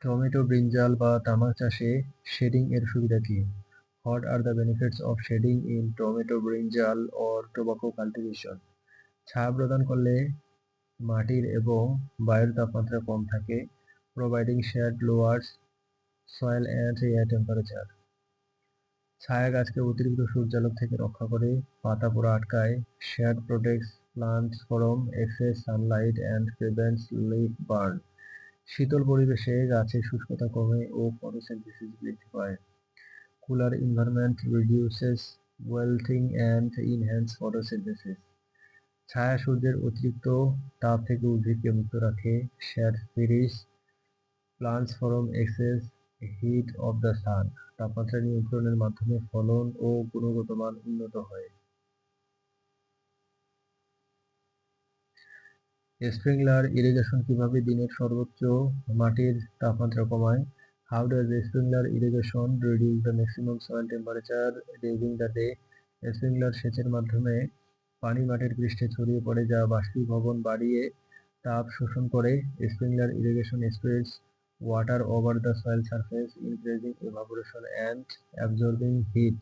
Tomato, brinjal বা তামাক চাষে শেডিং এর সুবিধা কি? What are the benefits of shading in tomato, brinjal or tobacco cultivation? ছায়া প্রদান করলে মাটির এবং বায়ুর তাপমাত্রা কম থাকে। Providing shade lowers soil and air temperature. ছায়া গাছকে অতিরিক্ত সূর্যালোক থেকে রক্ষা করে, পাতা পোড়া আটকায়। Shade protects plants from excess sunlight and prevents leaf burn. শীতল পরিবেশে গাছের শুষ্কতা কমে ও ফটোসিনথেসিস বৃদ্ধি পায়। Cooler environment reduces wilting and enhance photosynthesis. ছায়া সূর্যের অতিরিক্ত তাপ থেকে উদ্ভিদকে মুক্ত রাখে। Shade frees plants from excess heat of the sun. তাপমাত্রা নিয়ন্ত্রণের মাধ্যমে ফলন ও গুণগত মান উন্নত হয়। স্প্রিংলার ইরিগেশন কিভাবে দিনের সর্বোচ্চ মাটির তাপমাত্রা কমায়? How does sprinkler irrigation reduce the maximum soil temperature during the day? Sprinkler সেচের মাধ্যমে পানি মাটির পৃষ্ঠে ছড়িয়ে পড়ে যা বাষ্পীভবন বাড়িয়ে তাপ শোষণ করে। Sprinkler irrigation spreads water over the soil surface, increasing evaporation and absorbing heat.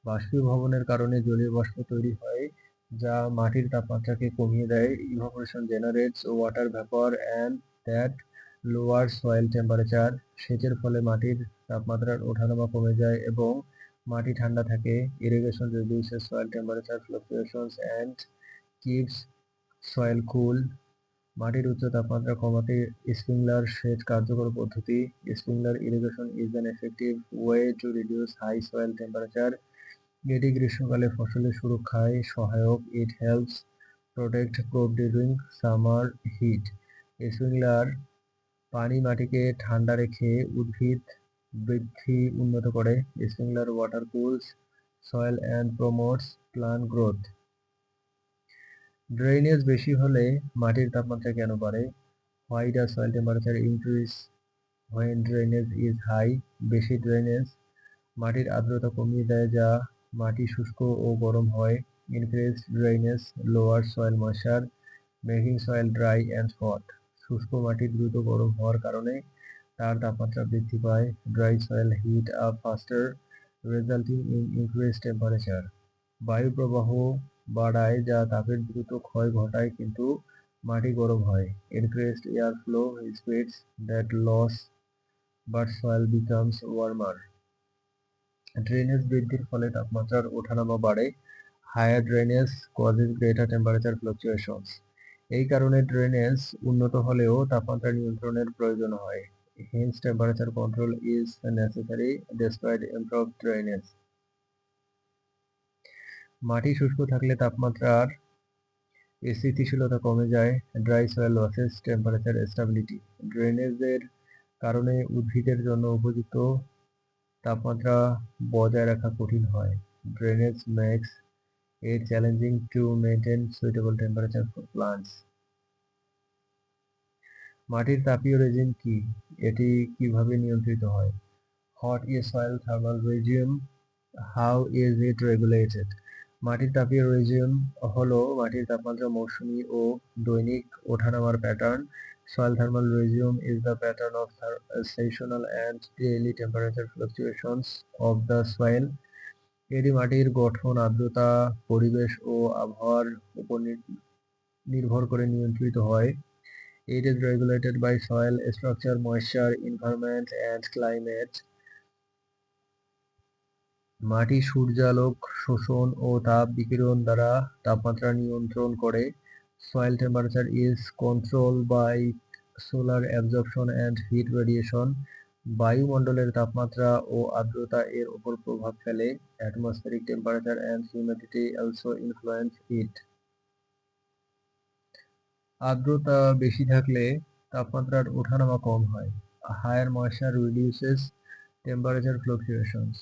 বাষ্পীভবনের কারণে জলীয় বাষ্প তৈরি হয় যা মাটির তাপমাত্রাকে কমিয়ে দেয়। Evaporation generates water vapor and that lowers soil temperature. সেচের ফলে মাটির তাপমাত্রার ওঠানামা কমে যায় এবং মাটি ঠান্ডা থাকে। Irrigation reduces soil temperature fluctuations and keeps soil cool. মাটির উচ্চ তাপমাত্রা কমাতে স্প্রিংলার সেচ কার্যকর পদ্ধতি। Sprinkler irrigation is an effective way to reduce high soil temperature. এটি গ্রীষ্মকালে ফসলের সুরক্ষায় সহায়ক। It helps protect crop during summer heat. Sprinkler পানি মাটিকে ঠান্ডা রেখে উদ্ভিদ বৃদ্ধি উন্নত করে। Sprinkler water cools soil and promotes plant growth. Drainage বেশি হলে মাটির তাপমাত্রা কেন বাড়ে? Why does soil temperature increase when drainage is high? বেশি ড্রেনেজ মাটির আর্দ্রতা কমিয়ে দেয় যা মাটি শুষ্ক ও গরম হয়। Increased drainage lowers soil moisture, making soil dry and hot. শুষ্ক মাটি দ্রুত গরম হওয়ার কারণে তার তাপমাত্রা বৃদ্ধি পায়। Dry soil heat up faster, resulting in increased temperature. বায়ু প্রবাহ বাড়ায় যা তাপের দ্রুত ক্ষয় ঘটায় কিন্তু মাটি গরম হয়। Increased air flow speeds that loss but soil becomes warmer. Drainage বৃদ্ধির ফলে তাপমাত্রার ওঠানামা বাড়ে। Higher drainage causes greater temperature fluctuations. এই কারণে ড্রেনেজ উন্নত হলেও তাপমাত্রা নিয়ন্ত্রণের প্রয়োজন হয়। Hence temperature control is necessary despite improved drainage. মাটি শুষ্ক থাকলে তাপমাত্রার স্থিতিশীলতা কমে যায়। Dry soil losses temperature stability. ড্রেনেজের কারণে উদ্ভিদের জন্য উপযুক্ত তাপমাত্রা বজায় রাখা কঠিন হয়। Drainage makes it challenging to maintain suitable temperature for plants. মাটির তাপীয় রেজিম কি? এটি কিভাবে নিয়ন্ত্রিত হয়? What is soil thermal regime? How is it regulated? মাটির তাপীয় রেজিম হলো মাটির তাপমাত্রা মৌসুমী ও দৈনিক ওঠানামার pattern. Soil thermal regime is the pattern of seasonal and daily temperature fluctuations of the soil. এটি মাটির গঠন, আর্দ্রতা, পরিবেশ ও আবহাওয়ার উপর নির্ভর করে নিয়ন্ত্রিত হয়। It is regulated by soil structure, moisture, environment and climate. মাটি সূর্যালোক শোষণ ও তাপ বিকিরণ দ্বারা তাপমাত্রা নিয়ন্ত্রণ করে। Soil temperature is controlled by solar absorption and heat radiation. বায়ুমণ্ডলের তাপমাত্রা ও আর্দ্রতা এর উপর প্রভাব ফেলে। Atmospheric temperature and humidity also influence it. আর্দ্রতা বেশি থাকলে তাপমাত্রার ওঠানামা কম হয়। Higher moisture reduces temperature fluctuations.